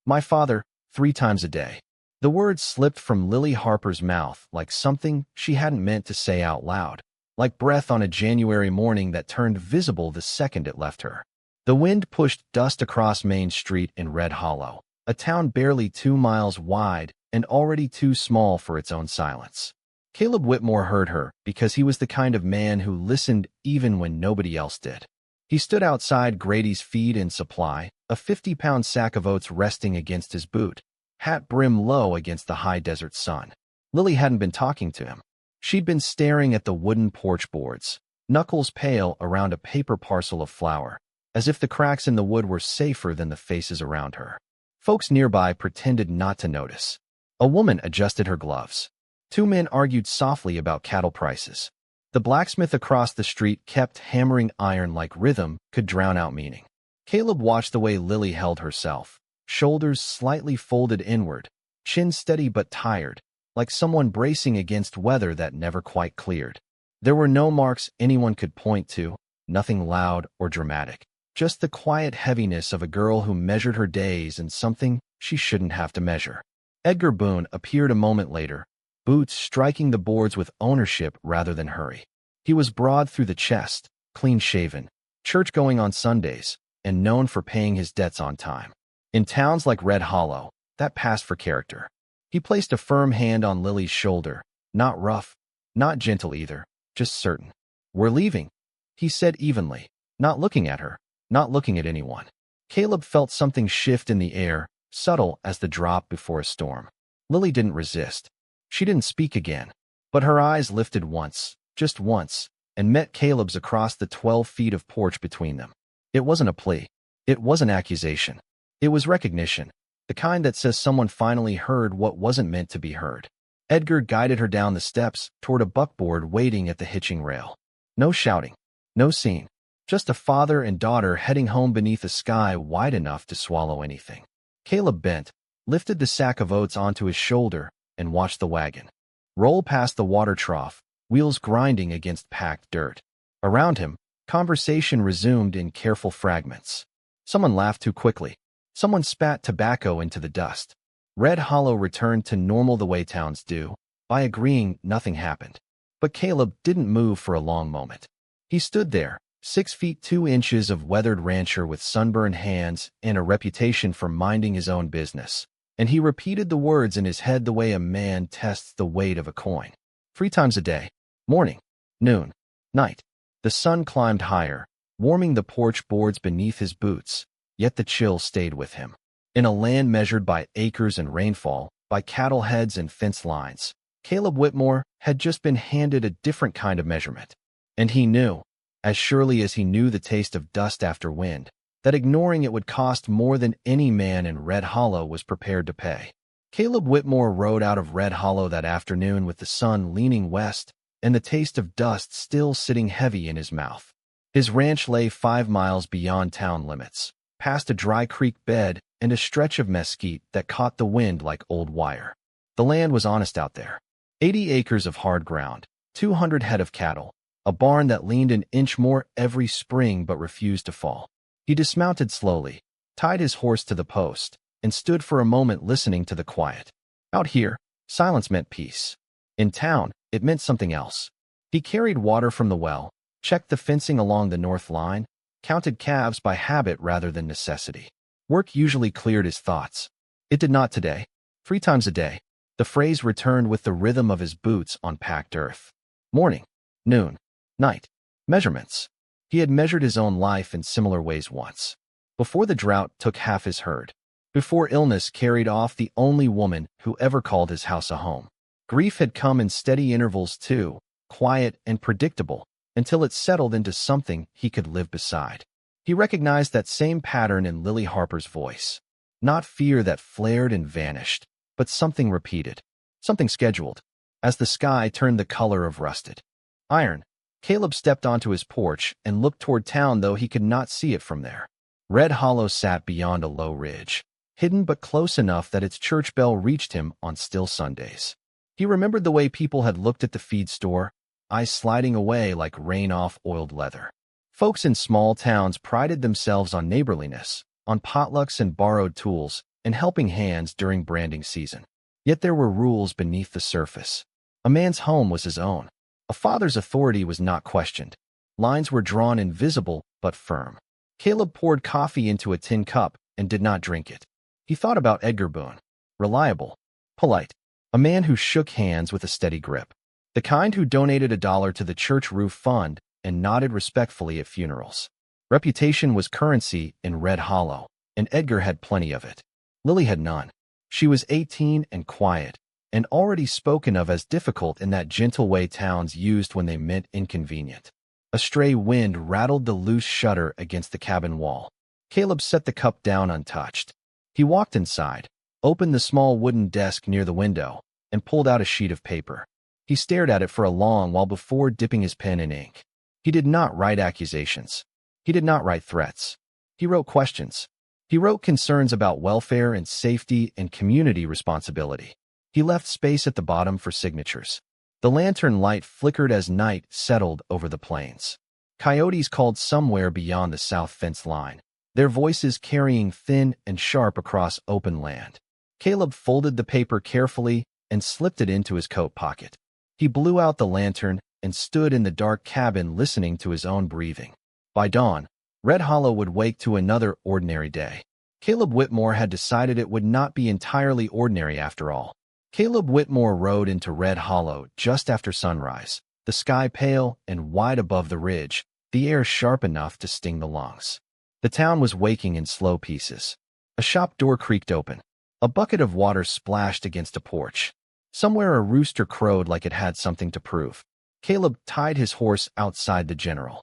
My father, 3 times a day. The words slipped from Lily Harper's mouth like something she hadn't meant to say out loud, like breath on a January morning that turned visible the second it left her. The wind pushed dust across Main Street in Red Hollow, a town barely 2 miles wide and already too small for its own silence. Caleb Whitmore heard her because he was the kind of man who listened even when nobody else did. He stood outside Grady's Feed and Supply, a 50-pound sack of oats resting against his boot, hat brim low against the high desert sun. Lily hadn't been talking to him. She'd been staring at the wooden porch boards, knuckles pale around a paper parcel of flour, as if the cracks in the wood were safer than the faces around her. Folks nearby pretended not to notice. A woman adjusted her gloves. 2 men argued softly about cattle prices. The blacksmith across the street kept hammering iron like rhythm could drown out meaning. Caleb watched the way Lily held herself, shoulders slightly folded inward, chin steady but tired, like someone bracing against weather that never quite cleared. There were no marks anyone could point to, nothing loud or dramatic, just the quiet heaviness of a girl who measured her days in something she shouldn't have to measure. Edgar Boone appeared a moment later, boots striking the boards with ownership rather than hurry. He was broad through the chest, clean-shaven, church-going on Sundays, and known for paying his debts on time. In towns like Red Hollow, that passed for character. He placed a firm hand on Lily's shoulder, not rough, not gentle either, just certain. "We're leaving," he said evenly, not looking at her, not looking at anyone. Caleb felt something shift in the air, subtle as the drop before a storm. Lily didn't resist. She didn't speak again, but her eyes lifted once, just once, and met Caleb's across the 12 feet of porch between them. It wasn't a plea. It wasn't accusation. It was recognition, the kind that says someone finally heard what wasn't meant to be heard. Edgar guided her down the steps toward a buckboard waiting at the hitching rail. No shouting, no scene, just a father and daughter heading home beneath a sky wide enough to swallow anything. Caleb bent, lifted the sack of oats onto his shoulder, and watched the wagon roll past the water trough, wheels grinding against packed dirt. Around him, conversation resumed in careful fragments. Someone laughed too quickly. Someone spat tobacco into the dust. Red Hollow returned to normal the way towns do, by agreeing nothing happened. But Caleb didn't move for a long moment. He stood there, 6 feet 2 inches of weathered rancher with sunburned hands and a reputation for minding his own business. And he repeated the words in his head the way a man tests the weight of a coin. 3 times a day. Morning, noon, night. The sun climbed higher, warming the porch boards beneath his boots, yet the chill stayed with him. In a land measured by acres and rainfall, by cattle heads and fence lines, Caleb Whitmore had just been handed a different kind of measurement. And he knew, as surely as he knew the taste of dust after wind, that ignoring it would cost more than any man in Red Hollow was prepared to pay. Caleb Whitmore rode out of Red Hollow that afternoon with the sun leaning west and the taste of dust still sitting heavy in his mouth. His ranch lay 5 miles beyond town limits, past a dry creek bed and a stretch of mesquite that caught the wind like old wire. The land was honest out there. 80 acres of hard ground, 200 head of cattle, a barn that leaned an inch more every spring but refused to fall. He dismounted slowly, tied his horse to the post, and stood for a moment listening to the quiet. Out here, silence meant peace. In town, it meant something else. He carried water from the well, checked the fencing along the north line, counted calves by habit rather than necessity. Work usually cleared his thoughts. It did not today. 3 times a day. The phrase returned with the rhythm of his boots on packed earth. Morning, noon, night. Measurements. He had measured his own life in similar ways once. Before the drought took half his herd. Before illness carried off the only woman who ever called his house a home. Grief had come in steady intervals too, quiet and predictable, until it settled into something he could live beside. He recognized that same pattern in Lily Harper's voice. Not fear that flared and vanished, but something repeated, something scheduled, as the sky turned the color of rusted iron. Caleb stepped onto his porch and looked toward town, though he could not see it from there. Red Hollow sat beyond a low ridge, hidden but close enough that its church bell reached him on still Sundays. He remembered the way people had looked at the feed store, eyes sliding away like rain off oiled leather. Folks in small towns prided themselves on neighborliness, on potlucks and borrowed tools, and helping hands during branding season. Yet there were rules beneath the surface. A man's home was his own. A father's authority was not questioned. Lines were drawn invisible but firm. Caleb poured coffee into a tin cup and did not drink it. He thought about Edgar Boone. Reliable. Polite. A man who shook hands with a steady grip. The kind who donated $1 to the church roof fund and nodded respectfully at funerals. Reputation was currency in Red Hollow, and Edgar had plenty of it. Lily had none. She was 18 and quiet, and already spoken of as difficult in that gentle way towns used when they meant inconvenient. A stray wind rattled the loose shutter against the cabin wall. Caleb set the cup down untouched. He walked inside, opened the small wooden desk near the window, and pulled out a sheet of paper. He stared at it for a long while before dipping his pen in ink. He did not write accusations. He did not write threats. He wrote questions. He wrote concerns about welfare and safety and community responsibility. He left space at the bottom for signatures. The lantern light flickered as night settled over the plains. Coyotes called somewhere beyond the south fence line, their voices carrying thin and sharp across open land. Caleb folded the paper carefully and slipped it into his coat pocket. He blew out the lantern and stood in the dark cabin listening to his own breathing. By dawn, Red Hollow would wake to another ordinary day. Caleb Whitmore had decided it would not be entirely ordinary after all. Caleb Whitmore rode into Red Hollow just after sunrise, the sky pale and wide above the ridge, the air sharp enough to sting the lungs. The town was waking in slow pieces. A shop door creaked open. A bucket of water splashed against a porch. Somewhere a rooster crowed like it had something to prove. Caleb tied his horse outside the general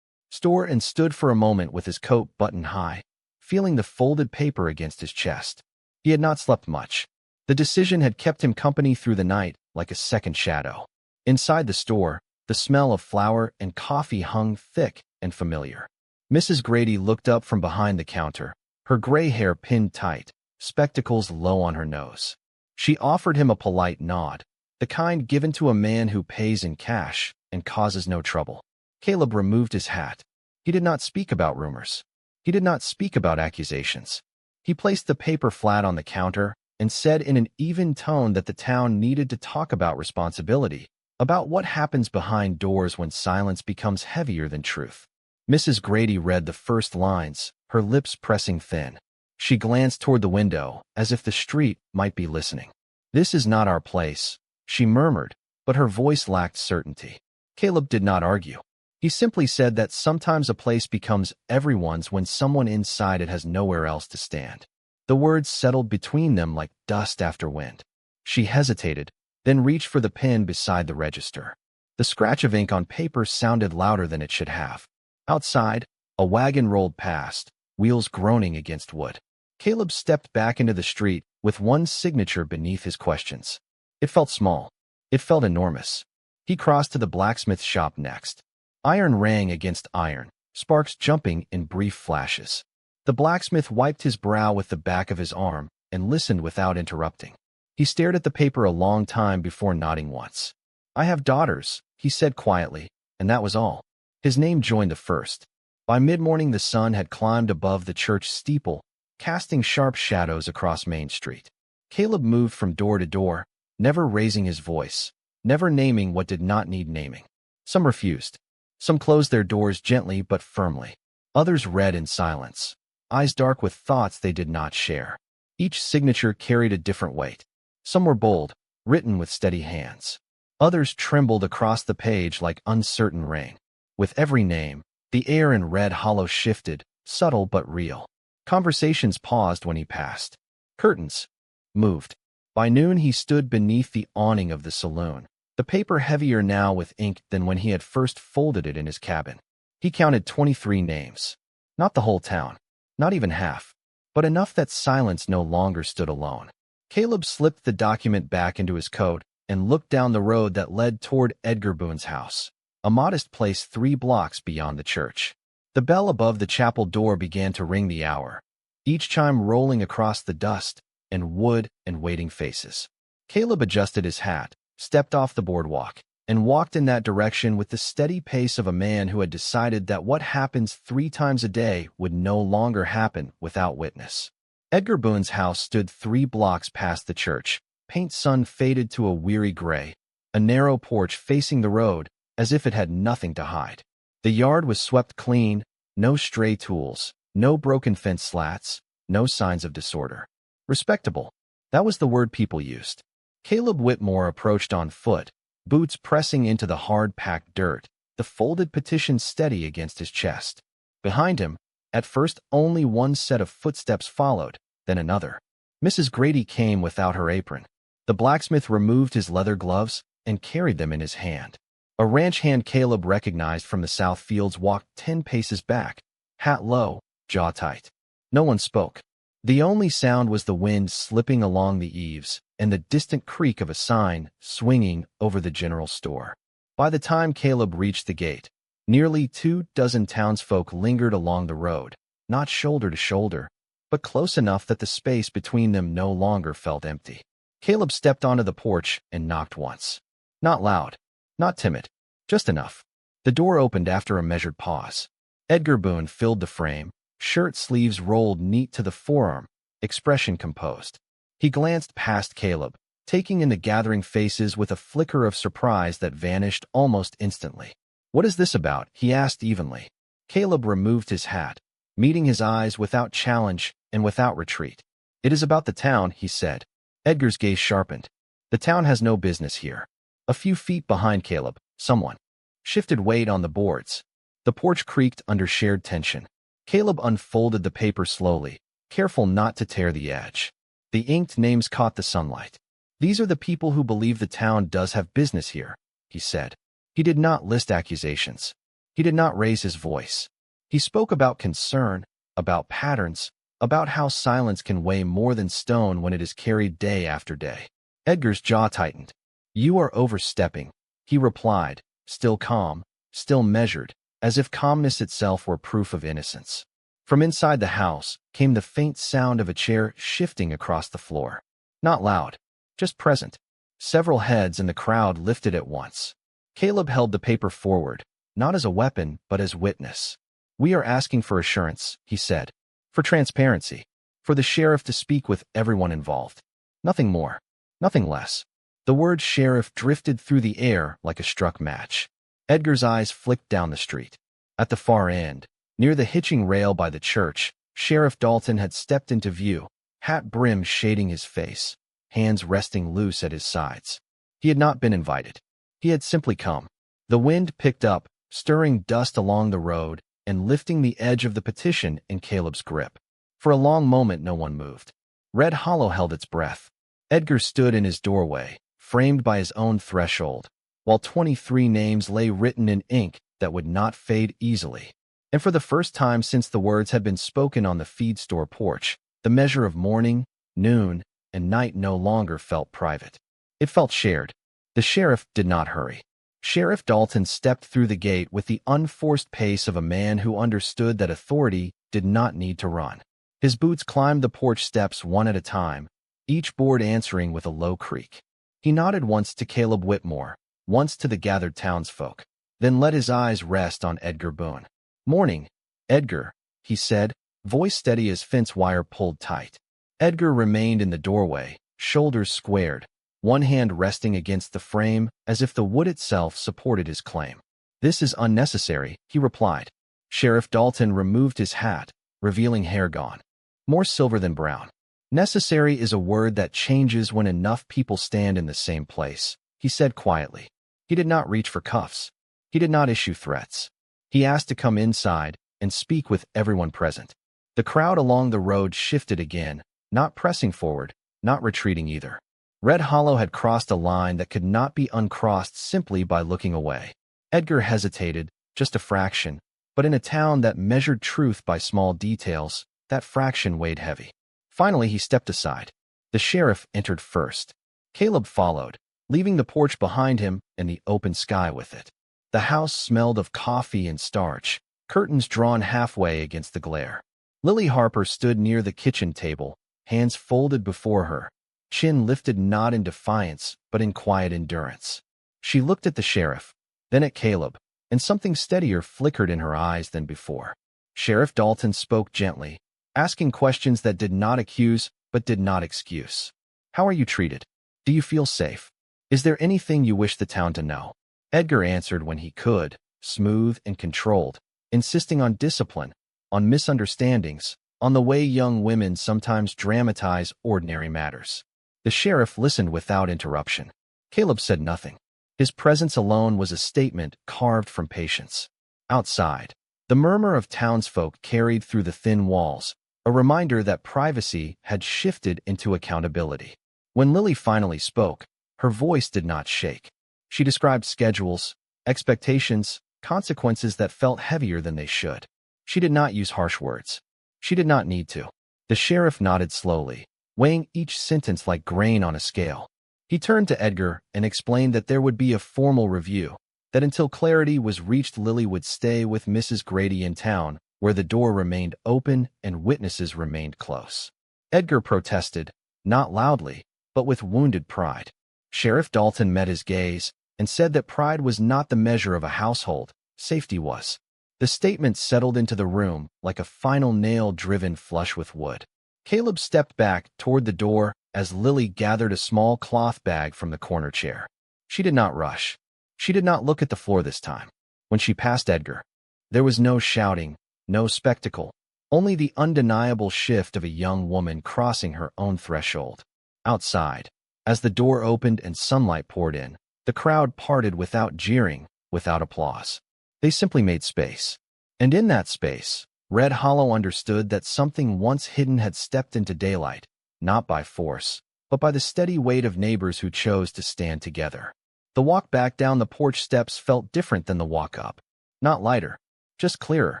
store and stood for a moment with his coat buttoned high, feeling the folded paper against his chest. He had not slept much. The decision had kept him company through the night like a second shadow. Inside the store, the smell of flour and coffee hung thick and familiar. Mrs. Grady looked up from behind the counter, her gray hair pinned tight, spectacles low on her nose. She offered him a polite nod, the kind given to a man who pays in cash and causes no trouble. Caleb removed his hat. He did not speak about rumors. He did not speak about accusations. He placed the paper flat on the counter and said in an even tone that the town needed to talk about responsibility, about what happens behind doors when silence becomes heavier than truth. Mrs. Grady read the first lines, her lips pressing thin. She glanced toward the window, as if the street might be listening. "This is not our place," she murmured, but her voice lacked certainty. Caleb did not argue. He simply said that sometimes a place becomes everyone's when someone inside it has nowhere else to stand. The words settled between them like dust after wind. She hesitated, then reached for the pen beside the register. The scratch of ink on paper sounded louder than it should have. Outside, a wagon rolled past, wheels groaning against wood. Caleb stepped back into the street with one signature beneath his questions. It felt small. It felt enormous. He crossed to the blacksmith shop next. Iron rang against iron, sparks jumping in brief flashes. The blacksmith wiped his brow with the back of his arm and listened without interrupting. He stared at the paper a long time before nodding once. "I have daughters," he said quietly, and that was all. His name joined the first. By mid-morning the sun had climbed above the church steeple, casting sharp shadows across Main Street. Caleb moved from door to door, never raising his voice, never naming what did not need naming. Some refused. Some closed their doors gently but firmly. Others read in silence, eyes dark with thoughts they did not share. Each signature carried a different weight. Some were bold, written with steady hands. Others trembled across the page like uncertain rain. With every name, the air in Red Hollow shifted, subtle but real. Conversations paused when he passed. Curtains moved. By noon he stood beneath the awning of the saloon, the paper heavier now with ink than when he had first folded it in his cabin. He counted 23 names. Not the whole town, not even half, but enough that silence no longer stood alone. Caleb slipped the document back into his coat and looked down the road that led toward Edgar Boone's house, a modest place 3 blocks beyond the church. The bell above the chapel door began to ring the hour, each chime rolling across the dust and wood and waiting faces. Caleb adjusted his hat, stepped off the boardwalk, and walked in that direction with the steady pace of a man who had decided that what happens 3 times a day would no longer happen without witness. Edgar Boone's house stood 3 blocks past the church. Paint sun faded to a weary gray, a narrow porch facing the road, as if it had nothing to hide. The yard was swept clean, no stray tools, no broken fence slats, no signs of disorder. Respectable. That was the word people used. Caleb Whitmore approached on foot, boots pressing into the hard-packed dirt, the folded petition steady against his chest. Behind him, at first only one set of footsteps followed, then another. Mrs. Grady came without her apron. The blacksmith removed his leather gloves and carried them in his hand. A ranch hand Caleb recognized from the south fields walked 10 paces back, hat low, jaw tight. No one spoke. The only sound was the wind slipping along the eaves and the distant creak of a sign swinging over the general store. By the time Caleb reached the gate, nearly 24 townsfolk lingered along the road, not shoulder to shoulder, but close enough that the space between them no longer felt empty. Caleb stepped onto the porch and knocked once. Not loud, not timid, just enough. The door opened after a measured pause. Edgar Boone filled the frame, shirt sleeves rolled neat to the forearm, expression composed. He glanced past Caleb, taking in the gathering faces with a flicker of surprise that vanished almost instantly. "What is this about?" he asked evenly. Caleb removed his hat, meeting his eyes without challenge and without retreat. "It is about the town," he said. Edgar's gaze sharpened. "The town has no business here." A few feet behind Caleb, someone shifted weight on the boards. The porch creaked under shared tension. Caleb unfolded the paper slowly, careful not to tear the edge. The inked names caught the sunlight. "These are the people who believe the town does have business here," he said. He did not list accusations. He did not raise his voice. He spoke about concern, about patterns, about how silence can weigh more than stone when it is carried day after day. Edgar's jaw tightened. "You are overstepping," he replied, still calm, still measured, as if calmness itself were proof of innocence. From inside the house came the faint sound of a chair shifting across the floor. Not loud, just present. Several heads in the crowd lifted at once. Caleb held the paper forward, not as a weapon, but as witness. "We are asking for assurance," he said. "For transparency. For the sheriff to speak with everyone involved. Nothing more. Nothing less." The word sheriff drifted through the air like a struck match. Edgar's eyes flicked down the street. At the far end, near the hitching rail by the church, Sheriff Dalton had stepped into view, hat brim shading his face, hands resting loose at his sides. He had not been invited. He had simply come. The wind picked up, stirring dust along the road and lifting the edge of the petition in Caleb's grip. For a long moment no one moved. Red Hollow held its breath. Edgar stood in his doorway, framed by his own threshold, while 23 names lay written in ink that would not fade easily. And for the first time since the words had been spoken on the feed store porch, the measure of morning, noon, and night no longer felt private. It felt shared. The sheriff did not hurry. Sheriff Dalton stepped through the gate with the unforced pace of a man who understood that authority did not need to run. His boots climbed the porch steps one at a time, each board answering with a low creak. He nodded once to Caleb Whitmore, once to the gathered townsfolk, then let his eyes rest on Edgar Boone. "Morning, Edgar," he said, voice steady as fence wire pulled tight. Edgar remained in the doorway, shoulders squared, one hand resting against the frame as if the wood itself supported his claim. "This is unnecessary," he replied. Sheriff Dalton removed his hat, revealing hair gone, more silver than brown. "Necessary is a word that changes when enough people stand in the same place," he said quietly. He did not reach for cuffs. He did not issue threats. He asked to come inside and speak with everyone present. The crowd along the road shifted again, not pressing forward, not retreating either. Red Hollow had crossed a line that could not be uncrossed simply by looking away. Edgar hesitated, just a fraction, but in a town that measured truth by small details, that fraction weighed heavy. Finally, he stepped aside. The sheriff entered first. Caleb followed, leaving the porch behind him and the open sky with it. The house smelled of coffee and starch, curtains drawn halfway against the glare. Lily Harper stood near the kitchen table, hands folded before her, chin lifted not in defiance, but in quiet endurance. She looked at the sheriff, then at Caleb, and something steadier flickered in her eyes than before. Sheriff Dalton spoke gently, asking questions that did not accuse but did not excuse. How are you treated? Do you feel safe? Is there anything you wish the town to know? Edgar answered when he could, smooth and controlled, insisting on discipline, on misunderstandings, on the way young women sometimes dramatize ordinary matters. The sheriff listened without interruption. Caleb said nothing. His presence alone was a statement carved from patience. Outside, the murmur of townsfolk carried through the thin walls, a reminder that privacy had shifted into accountability. When Lily finally spoke, her voice did not shake. She described schedules, expectations, consequences that felt heavier than they should. She did not use harsh words. She did not need to. The sheriff nodded slowly, weighing each sentence like grain on a scale. He turned to Edgar and explained that there would be a formal review, that until clarity was reached Lily would stay with Mrs. Grady in town, where the door remained open and witnesses remained close. Edgar protested, not loudly, but with wounded pride. Sheriff Dalton met his gaze and said that pride was not the measure of a household, safety was. The statement settled into the room like a final nail driven flush with wood. Caleb stepped back toward the door as Lily gathered a small cloth bag from the corner chair. She did not rush. She did not look at the floor this time. When she passed Edgar, there was no shouting, no spectacle, only the undeniable shift of a young woman crossing her own threshold. Outside, as the door opened and sunlight poured in, the crowd parted without jeering, without applause. They simply made space. And in that space, Red Hollow understood that something once hidden had stepped into daylight, not by force, but by the steady weight of neighbors who chose to stand together. The walk back down the porch steps felt different than the walk up. Not lighter, just clearer.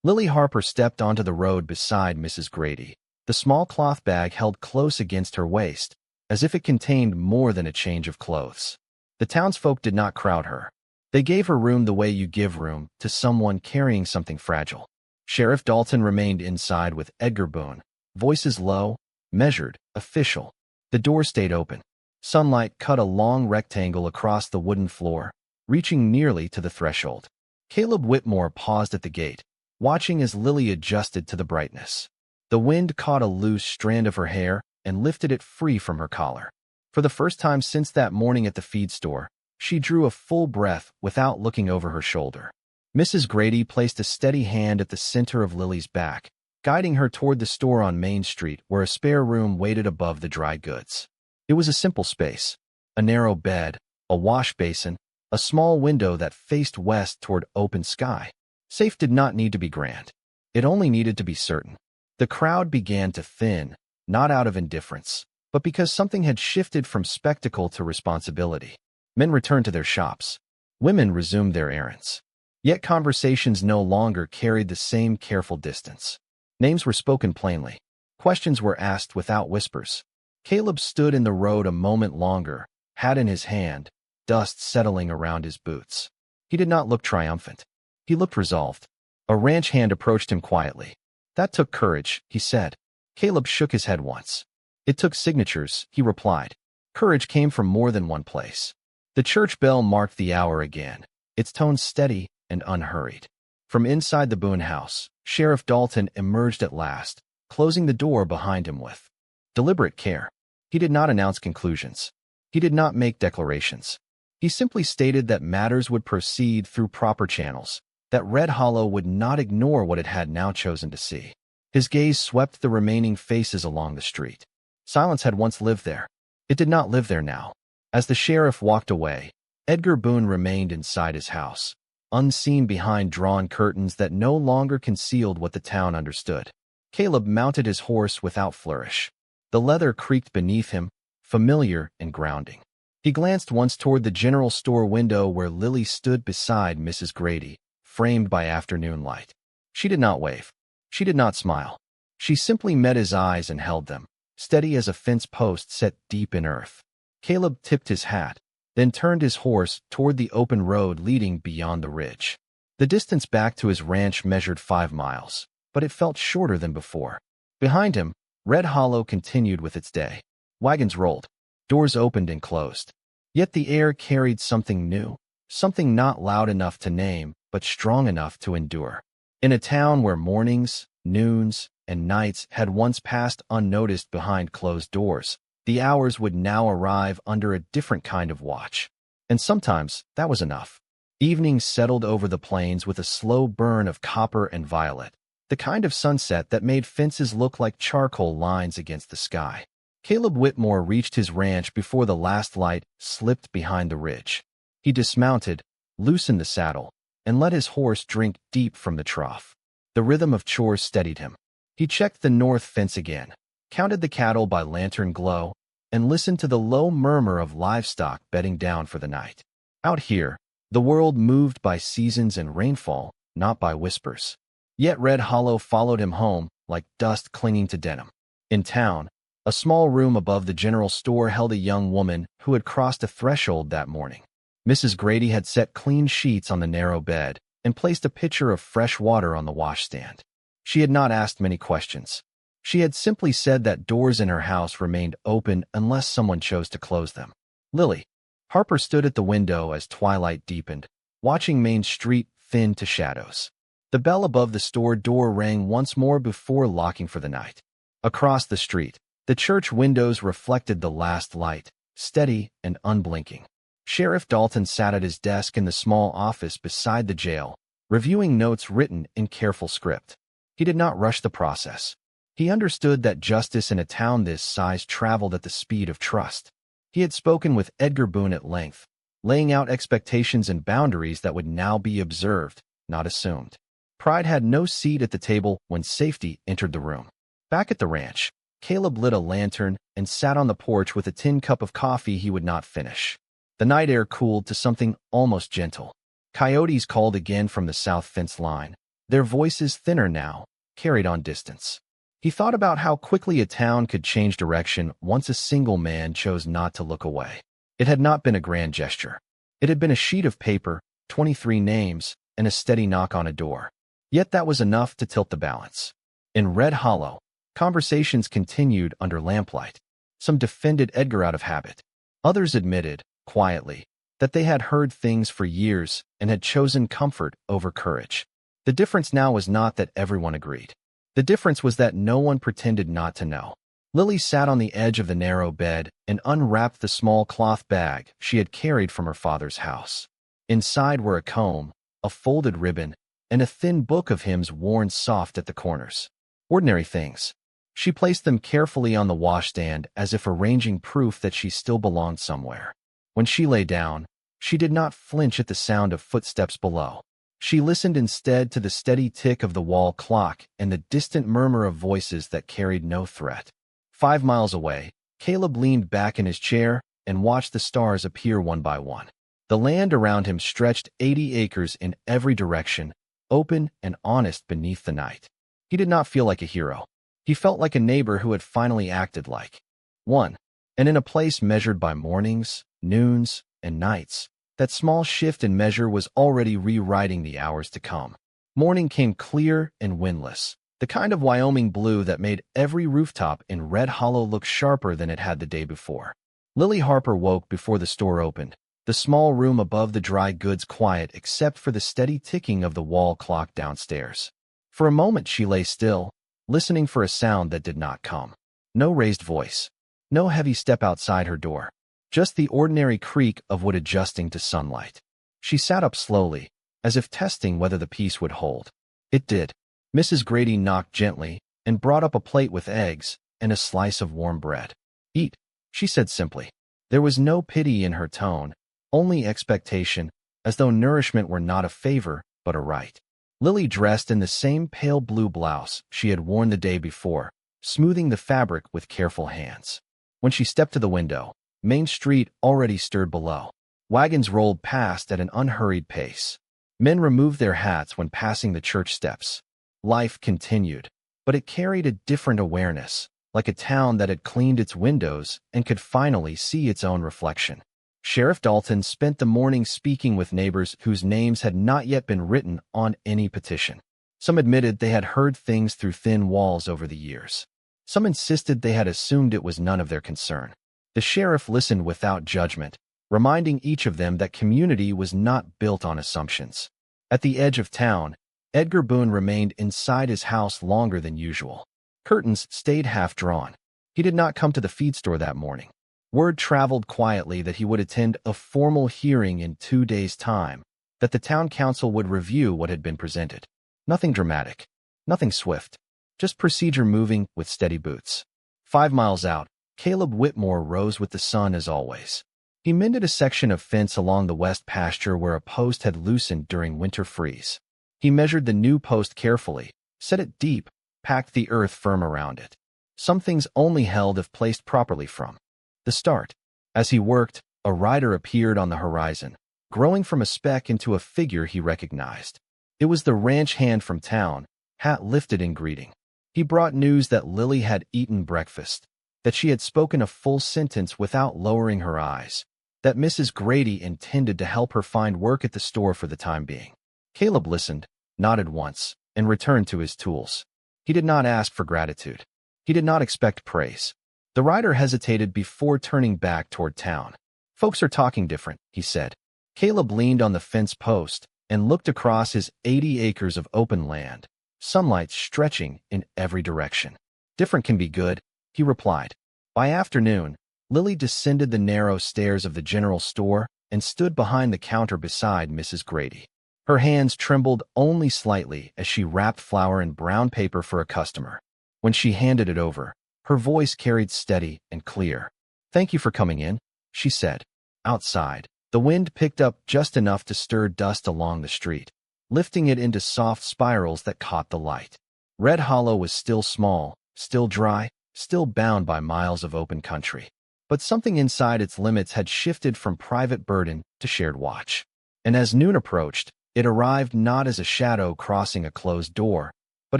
Lily Harper stepped onto the road beside Mrs. Grady, the small cloth bag held close against her waist, as if it contained more than a change of clothes. The townsfolk did not crowd her. They gave her room the way you give room to someone carrying something fragile. Sheriff Dalton remained inside with Edgar Boone, voices low, measured, official. The door stayed open. Sunlight cut a long rectangle across the wooden floor, reaching nearly to the threshold. Caleb Whitmore paused at the gate, watching as Lily adjusted to the brightness. The wind caught a loose strand of her hair and lifted it free from her collar. For the first time since that morning at the feed store, she drew a full breath without looking over her shoulder. Mrs. Grady placed a steady hand at the center of Lily's back, guiding her toward the store on Main Street where a spare room waited above the dry goods. It was a simple space, a narrow bed, a wash basin, a small window that faced west toward open sky. Safe did not need to be grand. It only needed to be certain. The crowd began to thin, not out of indifference, but because something had shifted from spectacle to responsibility. Men returned to their shops. Women resumed their errands. Yet conversations no longer carried the same careful distance. Names were spoken plainly. Questions were asked without whispers. Caleb stood in the road a moment longer, hat in his hand, dust settling around his boots. He did not look triumphant. He looked resolved. A ranch hand approached him quietly. "That took courage," he said. Caleb shook his head once. "It took signatures," he replied. Courage came from more than one place. The church bell marked the hour again, its tone steady and unhurried. From inside the Boone house, Sheriff Dalton emerged at last, closing the door behind him with deliberate care. He did not announce conclusions. He did not make declarations. He simply stated that matters would proceed through proper channels, that Red Hollow would not ignore what it had now chosen to see. His gaze swept the remaining faces along the street. Silence had once lived there. It did not live there now. As the sheriff walked away, Edgar Boone remained inside his house, unseen behind drawn curtains that no longer concealed what the town understood. Caleb mounted his horse without flourish. The leather creaked beneath him, familiar and grounding. He glanced once toward the general store window where Lily stood beside Mrs. Grady, framed by afternoon light. She did not wave. She did not smile. She simply met his eyes and held them, steady as a fence post set deep in earth. Caleb tipped his hat, then turned his horse toward the open road leading beyond the ridge. The distance back to his ranch measured 5 miles, but it felt shorter than before. Behind him, Red Hollow continued with its day. Wagons rolled. Doors opened and closed. Yet the air carried something new, something not loud enough to name, but strong enough to endure. In a town where mornings, noons, and nights had once passed unnoticed behind closed doors, the hours would now arrive under a different kind of watch. And sometimes that was enough. Evenings settled over the plains with a slow burn of copper and violet, the kind of sunset that made fences look like charcoal lines against the sky. Caleb Whitmore reached his ranch before the last light slipped behind the ridge. He dismounted, loosened the saddle, and let his horse drink deep from the trough. The rhythm of chores steadied him. He checked the north fence again, counted the cattle by lantern glow, and listened to the low murmur of livestock bedding down for the night. Out here, the world moved by seasons and rainfall, not by whispers. Yet Red Hollow followed him home like dust clinging to denim. In town, a small room above the general store held a young woman who had crossed a threshold that morning. Mrs. Grady had set clean sheets on the narrow bed and placed a pitcher of fresh water on the washstand. She had not asked many questions. She had simply said that doors in her house remained open unless someone chose to close them. Lily. Harper stood at the window as twilight deepened, watching Main Street thin to shadows. The bell above the store door rang once more before locking for the night. Across the street, the church windows reflected the last light, steady and unblinking. Sheriff Dalton sat at his desk in the small office beside the jail, reviewing notes written in careful script. He did not rush the process. He understood that justice in a town this size traveled at the speed of trust. He had spoken with Edgar Boone at length, laying out expectations and boundaries that would now be observed, not assumed. Pride had no seat at the table when safety entered the room. Back at the ranch, Caleb lit a lantern and sat on the porch with a tin cup of coffee he would not finish. The night air cooled to something almost gentle. Coyotes called again from the south fence line, their voices thinner now, carried on distance. He thought about how quickly a town could change direction once a single man chose not to look away. It had not been a grand gesture. It had been a sheet of paper, 23 names, and a steady knock on a door. Yet that was enough to tilt the balance. In Red Hollow, conversations continued under lamplight. Some defended Edgar out of habit. Others admitted, quietly, that they had heard things for years and had chosen comfort over courage. The difference now was not that everyone agreed. The difference was that no one pretended not to know. Lily sat on the edge of the narrow bed and unwrapped the small cloth bag she had carried from her father's house. Inside were a comb, a folded ribbon, and a thin book of hymns worn soft at the corners. Ordinary things. She placed them carefully on the washstand as if arranging proof that she still belonged somewhere. When she lay down, she did not flinch at the sound of footsteps below. She listened instead to the steady tick of the wall clock and the distant murmur of voices that carried no threat. 5 miles away, Caleb leaned back in his chair and watched the stars appear one by one. The land around him stretched 80 acres in every direction, open and honest beneath the night. He did not feel like a hero. He felt like a neighbor who had finally acted like one. And in a place measured by mornings, noons, and nights, that small shift in measure was already rewriting the hours to come. Morning came clear and windless, the kind of Wyoming blue that made every rooftop in Red Hollow look sharper than it had the day before. Lily Harper woke before the store opened, the small room above the dry goods quiet except for the steady ticking of the wall clock downstairs. For a moment she lay still, listening for a sound that did not come. No raised voice. No heavy step outside her door. Just the ordinary creak of wood adjusting to sunlight. She sat up slowly, as if testing whether the peace would hold. It did. Mrs. Grady knocked gently and brought up a plate with eggs and a slice of warm bread. "Eat," she said simply. There was no pity in her tone, only expectation, as though nourishment were not a favor, but a right. Lily dressed in the same pale blue blouse she had worn the day before, smoothing the fabric with careful hands. When she stepped to the window, Main Street already stirred below. Wagons rolled past at an unhurried pace. Men removed their hats when passing the church steps. Life continued, but it carried a different awareness, like a town that had cleaned its windows and could finally see its own reflection. Sheriff Dalton spent the morning speaking with neighbors whose names had not yet been written on any petition. Some admitted they had heard things through thin walls over the years. Some insisted they had assumed it was none of their concern. The sheriff listened without judgment, reminding each of them that community was not built on assumptions. At the edge of town, Edgar Boone remained inside his house longer than usual. Curtains stayed half-drawn. He did not come to the feed store that morning. Word traveled quietly that he would attend a formal hearing in 2 days' time, that the town council would review what had been presented. Nothing dramatic, nothing swift, just procedure moving with steady boots. 5 miles out, Caleb Whitmore rose with the sun as always. He mended a section of fence along the west pasture where a post had loosened during winter freeze. He measured the new post carefully, set it deep, packed the earth firm around it. Some things only held if placed properly from the start. As he worked, a rider appeared on the horizon, growing from a speck into a figure he recognized. It was the ranch hand from town, hat lifted in greeting. He brought news that Lily had eaten breakfast, that she had spoken a full sentence without lowering her eyes, that Mrs. Grady intended to help her find work at the store for the time being. Caleb listened, nodded once, and returned to his tools. He did not ask for gratitude. He did not expect praise. The rider hesitated before turning back toward town. "Folks are talking different," he said. Caleb leaned on the fence post and looked across his 80 acres of open land, sunlight stretching in every direction. "Different can be good," he replied. By afternoon, Lily descended the narrow stairs of the general store and stood behind the counter beside Mrs. Grady. Her hands trembled only slightly as she wrapped flour in brown paper for a customer. When she handed it over, her voice carried steady and clear. "Thank you for coming in," she said. Outside, the wind picked up just enough to stir dust along the street, lifting it into soft spirals that caught the light. Red Hollow was still small, still dry, still bound by miles of open country. But something inside its limits had shifted from private burden to shared watch. And as noon approached, it arrived not as a shadow crossing a closed door, but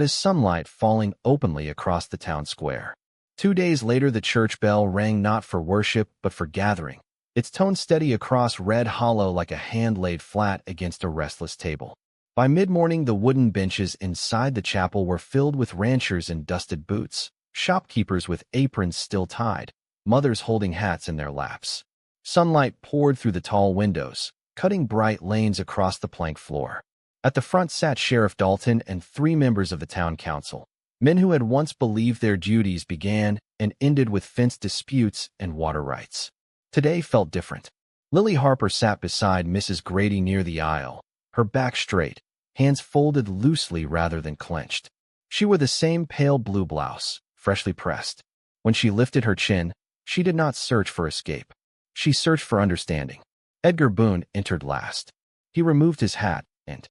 as sunlight falling openly across the town square. 2 days later, the church bell rang not for worship but for gathering, its tone steady across Red Hollow like a hand laid flat against a restless table. By mid-morning, the wooden benches inside the chapel were filled with ranchers in dusted boots, shopkeepers with aprons still tied, mothers holding hats in their laps. Sunlight poured through the tall windows, cutting bright lanes across the plank floor. At the front sat Sheriff Dalton and 3 members of the town council, men who had once believed their duties began and ended with fence disputes and water rights. Today felt different. Lily Harper sat beside Mrs. Grady near the aisle, her back straight, hands folded loosely rather than clenched. She wore the same pale blue blouse, freshly pressed. When she lifted her chin, she did not search for escape. She searched for understanding. Edgar Boone entered last. He removed his hat and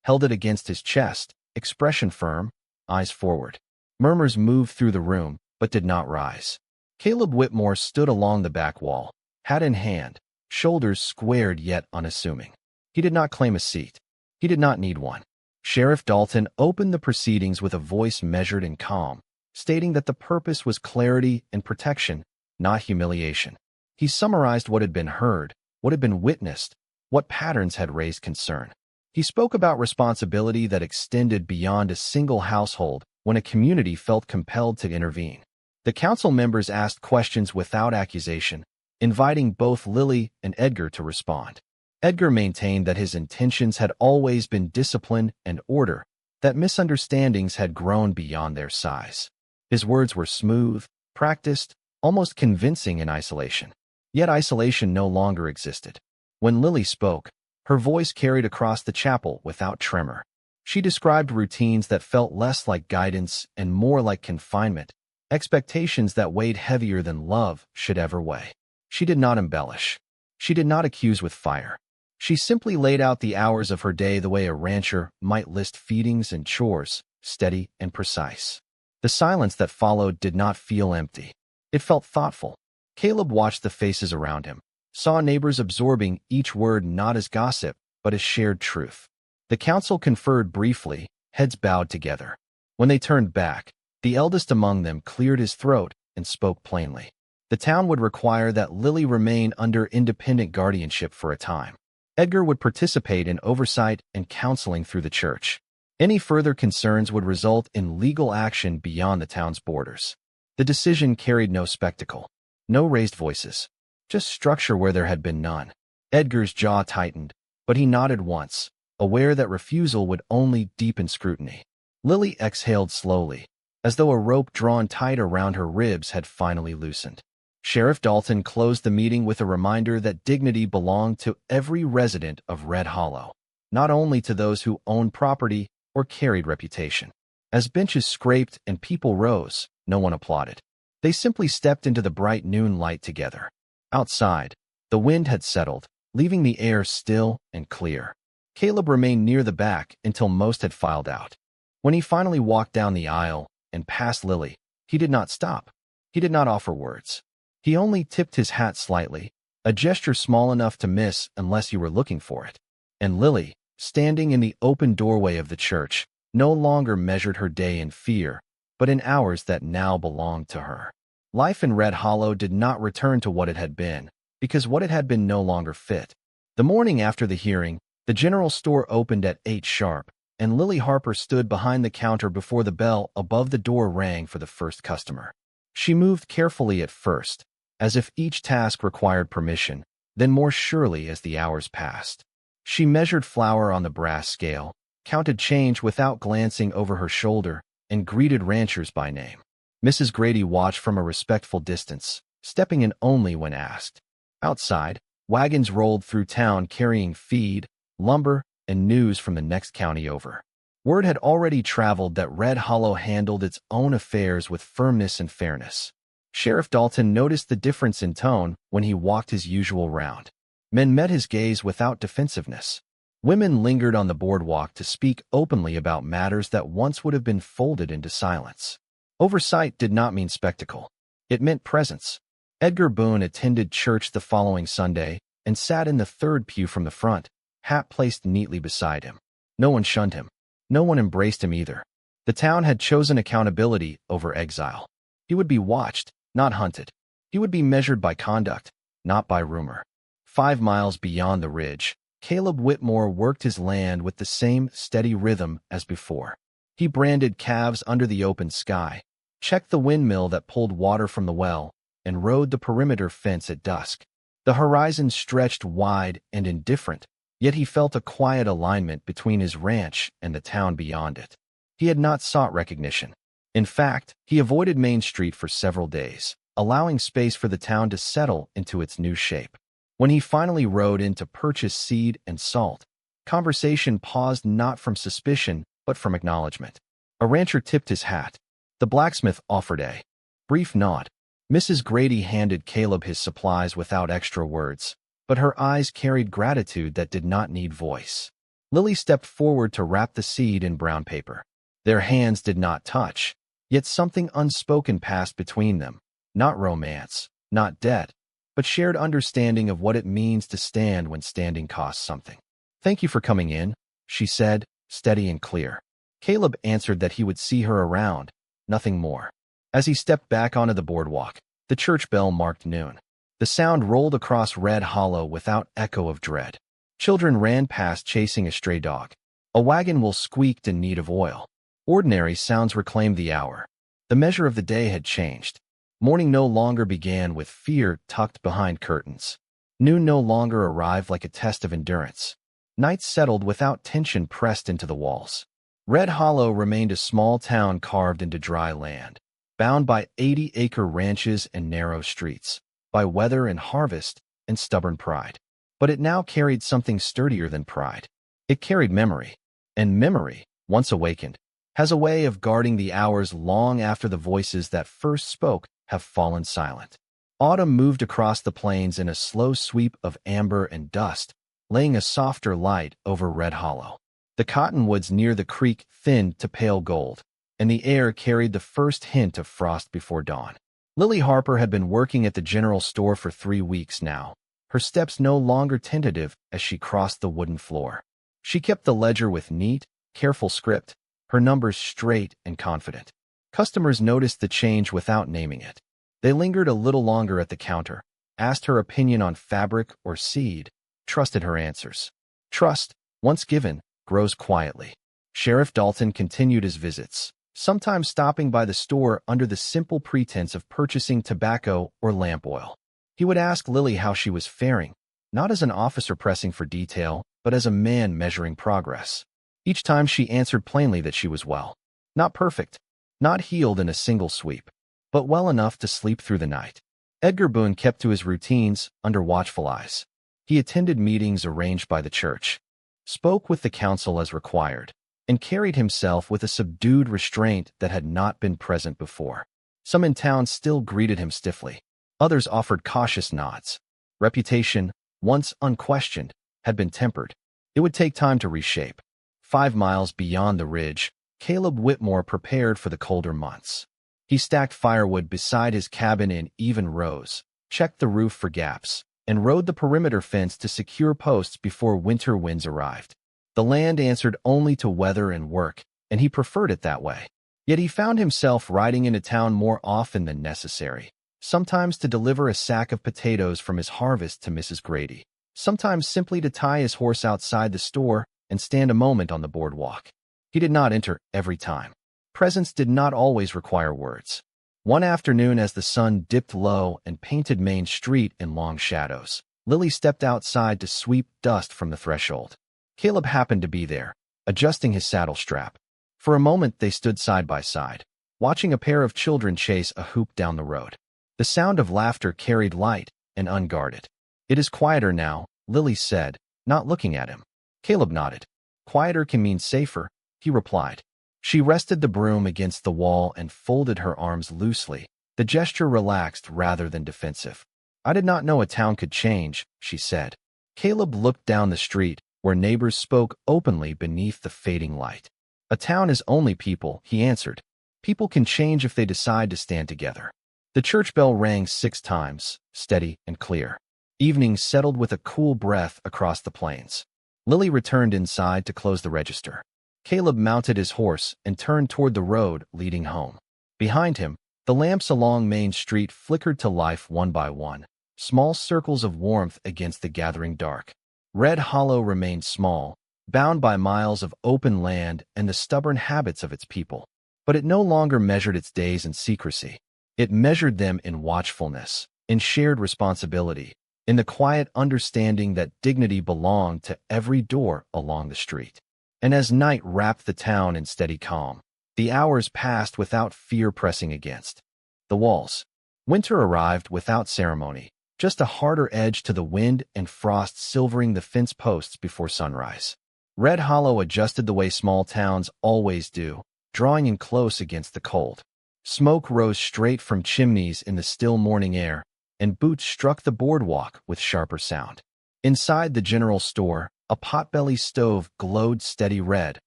held it against his chest, expression firm, eyes forward. Murmurs moved through the room, but did not rise. Caleb Whitmore stood along the back wall, hat in hand, shoulders squared yet unassuming. He did not claim a seat. He did not need one. Sheriff Dalton opened the proceedings with a voice measured and calm, stating that the purpose was clarity and protection, not humiliation. He summarized what had been heard, what had been witnessed, what patterns had raised concern. He spoke about responsibility that extended beyond a single household when a community felt compelled to intervene. The council members asked questions without accusation, inviting both Lily and Edgar to respond. Edgar maintained that his intentions had always been discipline and order, that misunderstandings had grown beyond their size. His words were smooth, practiced, almost convincing in isolation. Yet isolation no longer existed. When Lily spoke, her voice carried across the chapel without tremor. She described routines that felt less like guidance and more like confinement, expectations that weighed heavier than love should ever weigh. She did not embellish. She did not accuse with fire. She simply laid out the hours of her day the way a rancher might list feedings and chores, steady and precise. The silence that followed did not feel empty. It felt thoughtful. Caleb watched the faces around him, saw neighbors absorbing each word not as gossip, but as shared truth. The council conferred briefly, heads bowed together. When they turned back, the eldest among them cleared his throat and spoke plainly. The town would require that Lily remain under independent guardianship for a time. Edgar would participate in oversight and counseling through the church. Any further concerns would result in legal action beyond the town's borders. The decision carried no spectacle, no raised voices, just structure where there had been none. Edgar's jaw tightened, but he nodded once, aware that refusal would only deepen scrutiny. Lily exhaled slowly, as though a rope drawn tight around her ribs had finally loosened. Sheriff Dalton closed the meeting with a reminder that dignity belonged to every resident of Red Hollow, not only to those who owned property or carried reputation. As benches scraped and people rose, no one applauded. They simply stepped into the bright noon light together. Outside, the wind had settled, leaving the air still and clear. Caleb remained near the back until most had filed out. When he finally walked down the aisle and past Lily, he did not stop. He did not offer words. He only tipped his hat slightly, a gesture small enough to miss unless you were looking for it. And Lily, standing in the open doorway of the church, no longer measured her day in fear, but in hours that now belonged to her. Life in Red Hollow did not return to what it had been, because what it had been no longer fit. The morning after the hearing, the general store opened at 8 sharp, and Lily Harper stood behind the counter before the bell above the door rang for the first customer. She moved carefully at first, as if each task required permission, then more surely as the hours passed. She measured flour on the brass scale, counted change without glancing over her shoulder, and greeted ranchers by name. Mrs. Grady watched from a respectful distance, stepping in only when asked. Outside, wagons rolled through town carrying feed, lumber, and news from the next county over. Word had already traveled that Red Hollow handled its own affairs with firmness and fairness. Sheriff Dalton noticed the difference in tone when he walked his usual round. Men met his gaze without defensiveness. Women lingered on the boardwalk to speak openly about matters that once would have been folded into silence. Oversight did not mean spectacle. It meant presence. Edgar Boone attended church the following Sunday and sat in the third pew from the front, hat placed neatly beside him. No one shunned him. No one embraced him either. The town had chosen accountability over exile. He would be watched, not hunted. He would be measured by conduct, not by rumor. 5 miles beyond the ridge, Caleb Whitmore worked his land with the same steady rhythm as before. He branded calves under the open sky, checked the windmill that pulled water from the well, and rode the perimeter fence at dusk. The horizon stretched wide and indifferent, yet he felt a quiet alignment between his ranch and the town beyond it. He had not sought recognition. In fact, he avoided Main Street for several days, allowing space for the town to settle into its new shape. When he finally rode in to purchase seed and salt, conversation paused not from suspicion, but from acknowledgement. A rancher tipped his hat. The blacksmith offered a brief nod. Mrs. Grady handed Caleb his supplies without extra words, but her eyes carried gratitude that did not need voice. Lily stepped forward to wrap the seed in brown paper. Their hands did not touch, yet something unspoken passed between them. Not romance, not debt, but shared understanding of what it means to stand when standing costs something. "Thank you for coming in," she said, steady and clear. Caleb answered that he would see her around, nothing more. As he stepped back onto the boardwalk, the church bell marked noon. The sound rolled across Red Hollow without echo of dread. Children ran past chasing a stray dog. A wagon wheel squeaked in need of oil. Ordinary sounds reclaimed the hour. The measure of the day had changed. Morning no longer began with fear tucked behind curtains. Noon no longer arrived like a test of endurance. Night settled without tension pressed into the walls. Red Hollow remained a small town carved into dry land, bound by 80-acre ranches and narrow streets, by weather and harvest and stubborn pride. But it now carried something sturdier than pride. It carried memory, and memory, once awakened, has a way of guarding the hours long after the voices that first spoke have fallen silent. Autumn moved across the plains in a slow sweep of amber and dust, laying a softer light over Red Hollow. The cottonwoods near the creek thinned to pale gold, and the air carried the first hint of frost before dawn. Lily Harper had been working at the general store for 3 weeks now, her steps no longer tentative as she crossed the wooden floor. She kept the ledger with neat, careful script, her numbers straight and confident. Customers noticed the change without naming it. They lingered a little longer at the counter, asked her opinion on fabric or seed, trusted her answers. Trust, once given, grows quietly. Sheriff Dalton continued his visits, sometimes stopping by the store under the simple pretense of purchasing tobacco or lamp oil. He would ask Lily how she was faring, not as an officer pressing for detail, but as a man measuring progress. Each time she answered plainly that she was well. Not perfect, not healed in a single sweep, but well enough to sleep through the night. Edgar Boone kept to his routines under watchful eyes. He attended meetings arranged by the church, spoke with the council as required, and carried himself with a subdued restraint that had not been present before. Some in town still greeted him stiffly. Others offered cautious nods. Reputation, once unquestioned, had been tempered. It would take time to reshape. 5 miles beyond the ridge, Caleb Whitmore prepared for the colder months. He stacked firewood beside his cabin in even rows, checked the roof for gaps, and rode the perimeter fence to secure posts before winter winds arrived. The land answered only to weather and work, and he preferred it that way. Yet he found himself riding into town more often than necessary, sometimes to deliver a sack of potatoes from his harvest to Mrs. Grady, sometimes simply to tie his horse outside the store and stand a moment on the boardwalk. He did not enter every time. Presence did not always require words. One afternoon, as the sun dipped low and painted Main Street in long shadows, Lily stepped outside to sweep dust from the threshold. Caleb happened to be there, adjusting his saddle strap. For a moment they stood side by side, watching a pair of children chase a hoop down the road. The sound of laughter carried light and unguarded. "It is quieter now," Lily said, not looking at him. Caleb nodded. "Quieter can mean safer," he replied. She rested the broom against the wall and folded her arms loosely, the gesture relaxed rather than defensive. "I did not know a town could change," she said. Caleb looked down the street, where neighbors spoke openly beneath the fading light. "A town is only people," he answered. "People can change if they decide to stand together." The church bell rang 6 times, steady and clear. Evening settled with a cool breath across the plains. Lily returned inside to close the register. Caleb mounted his horse and turned toward the road leading home. Behind him, the lamps along Main Street flickered to life one by one, small circles of warmth against the gathering dark. Red Hollow remained small, bound by miles of open land and the stubborn habits of its people. But it no longer measured its days in secrecy. It measured them in watchfulness, in shared responsibility, in the quiet understanding that dignity belonged to every door along the street. And as night wrapped the town in steady calm, the hours passed without fear pressing against the walls. Winter arrived without ceremony, just a harder edge to the wind and frost silvering the fence posts before sunrise. Red Hollow adjusted the way small towns always do, drawing in close against the cold. Smoke rose straight from chimneys in the still morning air, and boots struck the boardwalk with sharper sound. Inside the general store, a potbelly stove glowed steady red,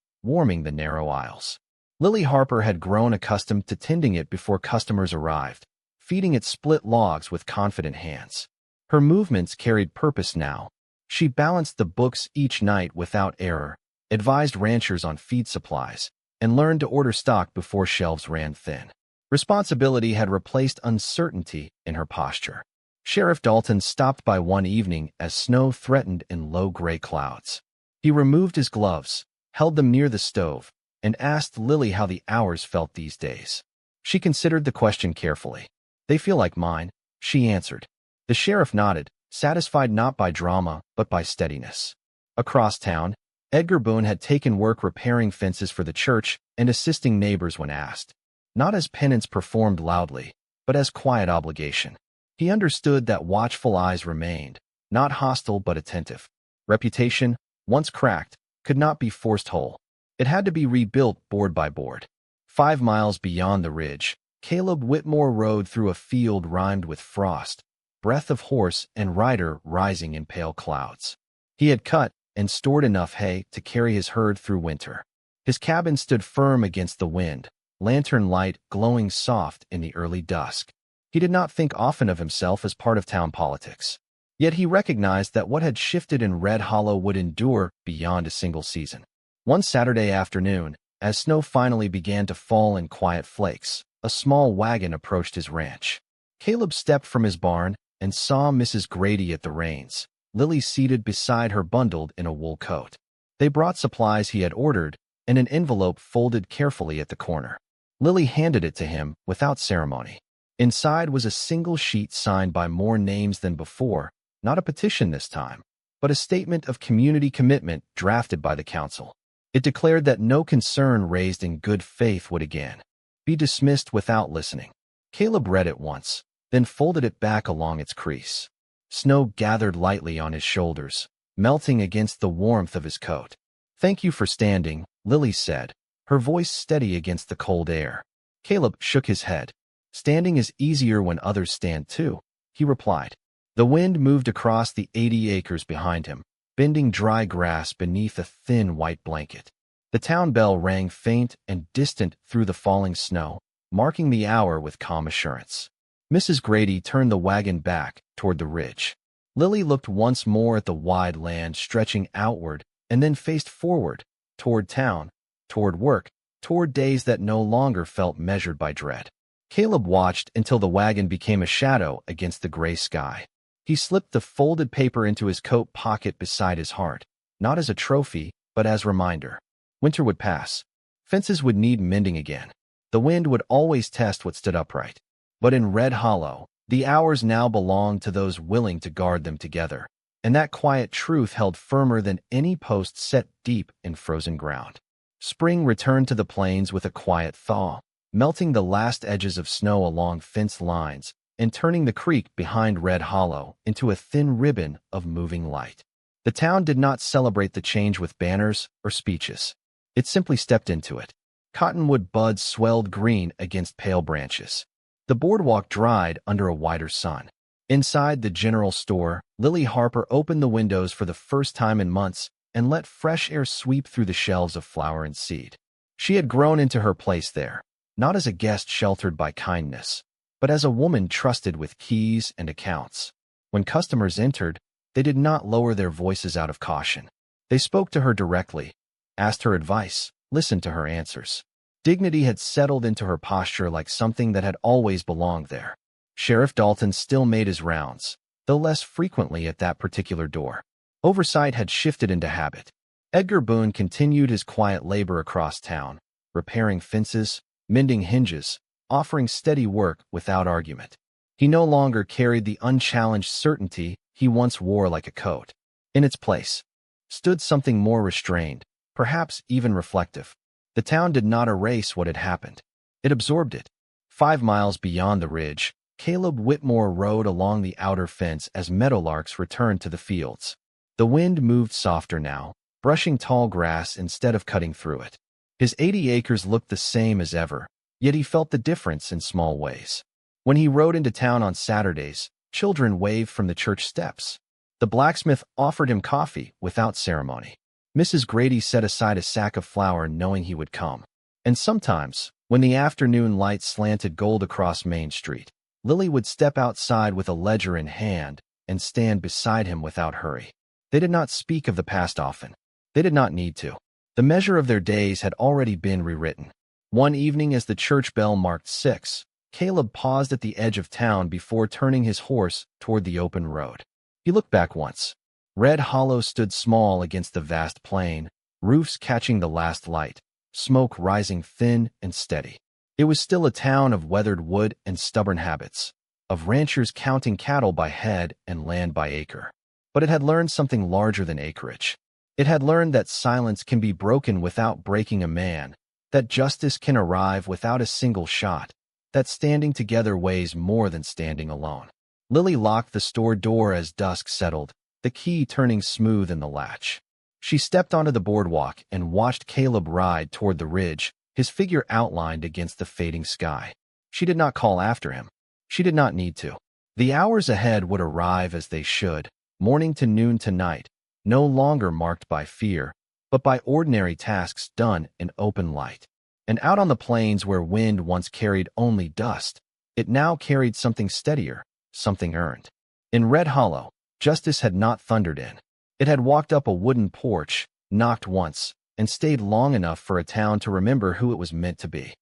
warming the narrow aisles. Lily Harper had grown accustomed to tending it before customers arrived, feeding it split logs with confident hands. Her movements carried purpose now. She balanced the books each night without error, advised ranchers on feed supplies, and learned to order stock before shelves ran thin. Responsibility had replaced uncertainty in her posture. Sheriff Dalton stopped by one evening as snow threatened in low gray clouds. He removed his gloves, held them near the stove, and asked Lily how the hours felt these days. She considered the question carefully. "They feel like mine," she answered. The sheriff nodded, satisfied not by drama, but by steadiness. Across town, Edgar Boone had taken work repairing fences for the church and assisting neighbors when asked. Not as penance performed loudly, but as quiet obligation. He understood that watchful eyes remained, not hostile but attentive. Reputation, once cracked, could not be forced whole. It had to be rebuilt board by board. 5 miles beyond the ridge, Caleb Whitmore rode through a field rimed with frost, breath of horse and rider rising in pale clouds. He had cut and stored enough hay to carry his herd through winter. His cabin stood firm against the wind, lantern light glowing soft in the early dusk. He did not think often of himself as part of town politics. Yet he recognized that what had shifted in Red Hollow would endure beyond a single season. One Saturday afternoon, as snow finally began to fall in quiet flakes, a small wagon approached his ranch. Caleb stepped from his barn and saw Mrs. Grady at the reins, Lily seated beside her bundled in a wool coat. They brought supplies he had ordered, and an envelope folded carefully at the corner. Lily handed it to him without ceremony. Inside was a single sheet signed by more names than before, not a petition this time, but a statement of community commitment drafted by the council. It declared that no concern raised in good faith would again Be dismissed without listening. Caleb read it once, then folded it back along its crease. Snow gathered lightly on his shoulders, melting against the warmth of his coat. "Thank you for standing," Lily said, her voice steady against the cold air. Caleb shook his head. "Standing is easier when others stand too," he replied. The wind moved across the 80 acres behind him, bending dry grass beneath a thin white blanket. The town bell rang faint and distant through the falling snow, marking the hour with calm assurance. Mrs. Grady turned the wagon back toward the ridge. Lily looked once more at the wide land stretching outward and then faced forward, toward town, toward work, toward days that no longer felt measured by dread. Caleb watched until the wagon became a shadow against the gray sky. He slipped the folded paper into his coat pocket beside his heart, not as a trophy, but as reminder. Winter would pass. Fences would need mending again. The wind would always test what stood upright. But in Red Hollow, the hours now belonged to those willing to guard them together, and that quiet truth held firmer than any post set deep in frozen ground. Spring returned to the plains with a quiet thaw, melting the last edges of snow along fence lines and turning the creek behind Red Hollow into a thin ribbon of moving light. The town did not celebrate the change with banners or speeches. It simply stepped into it. Cottonwood buds swelled green against pale branches. The boardwalk dried under a wider sun. Inside the general store, Lily Harper opened the windows for the first time in months and let fresh air sweep through the shelves of flour and seed. She had grown into her place there, not as a guest sheltered by kindness, but as a woman trusted with keys and accounts. When customers entered, they did not lower their voices out of caution. They spoke to her directly, asked her advice, listened to her answers. Dignity had settled into her posture like something that had always belonged there. Sheriff Dalton still made his rounds, though less frequently at that particular door. Oversight had shifted into habit. Edgar Boone continued his quiet labor across town, repairing fences, mending hinges, offering steady work without argument. He no longer carried the unchallenged certainty he once wore like a coat. In its place stood something more restrained, perhaps even reflective. The town did not erase what had happened. It absorbed it. 5 miles beyond the ridge, Caleb Whitmore rode along the outer fence as meadowlarks returned to the fields. The wind moved softer now, brushing tall grass instead of cutting through it. His 80 acres looked the same as ever, yet he felt the difference in small ways. When he rode into town on Saturdays, children waved from the church steps. The blacksmith offered him coffee without ceremony. Mrs. Grady set aside a sack of flour knowing he would come. And sometimes, when the afternoon light slanted gold across Main Street, Lily would step outside with a ledger in hand and stand beside him without hurry. They did not speak of the past often. They did not need to. The measure of their days had already been rewritten. One evening as the church bell marked 6, Caleb paused at the edge of town before turning his horse toward the open road. He looked back once. Red Hollow stood small against the vast plain, roofs catching the last light, smoke rising thin and steady. It was still a town of weathered wood and stubborn habits, of ranchers counting cattle by head and land by acre. But it had learned something larger than acreage. It had learned that silence can be broken without breaking a man, that justice can arrive without a single shot, that standing together weighs more than standing alone. Lily locked the store door as dusk settled, the key turning smooth in the latch. She stepped onto the boardwalk and watched Caleb ride toward the ridge, his figure outlined against the fading sky. She did not call after him. She did not need to. The hours ahead would arrive as they should, morning to noon to night, no longer marked by fear, but by ordinary tasks done in open light. And out on the plains where wind once carried only dust, it now carried something steadier, something earned. In Red Hollow, justice had not thundered in. It had walked up a wooden porch, knocked once, and stayed long enough for a town to remember who it was meant to be.